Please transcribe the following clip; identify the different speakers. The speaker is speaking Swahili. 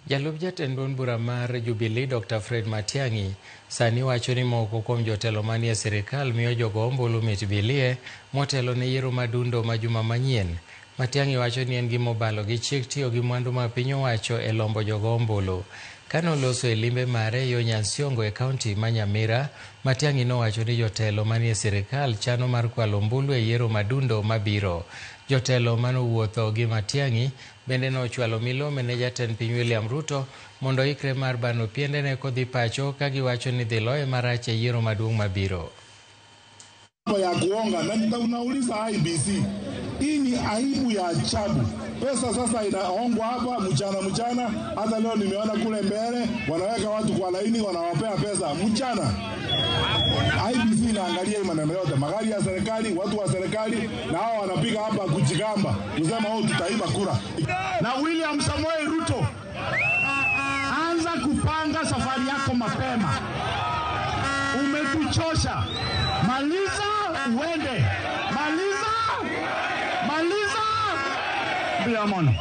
Speaker 1: Jalup jatend duond bura mar Jubilee Dr. Fred Matiang'i sani wacho ni moko kuom jotelo manie sirikal miyo jogo ombulu mit bilie motelo ne yiero madundo ma juma manyien. Matiang'i wacho ni en gima obalo gi chik tiyo gi mwandu ma piny owacho e lombo jogo ombulu. Kano loso e limbe mare yo Nyansiongo e kaunti ma Nyamira, Matiang'i nowacho ni jotelo manie sirikal chano mar kwalo ombulu e yiero madundo mabiro. Jotelo manowuotho gi Matiang'i bende nochwalo milome ne jatend piny William Ruto mondo ikre mar bano piendene kodhi pacho ka giwacho ni dhi loye marach e yiero maduong' mabiro.
Speaker 2: Ya kuonga na unauliza IBC, hii ni aibu ya ajabu. Pesa sasa inaongwa hapa mchana. Hata leo nimeona kule mbele wanaweka watu kwa laini, wanawapea pesa mchana. IBC inaangalia maneno yote, magari ya serikali, watu wa serikali, na hao wanapiga hapa kujigamba kusema wao tutaiba kura.
Speaker 3: Na William Samoei Ruto, anza kupanga safari yako mapema. Umetuchosha. Maliza uende. Maliza. Biamono.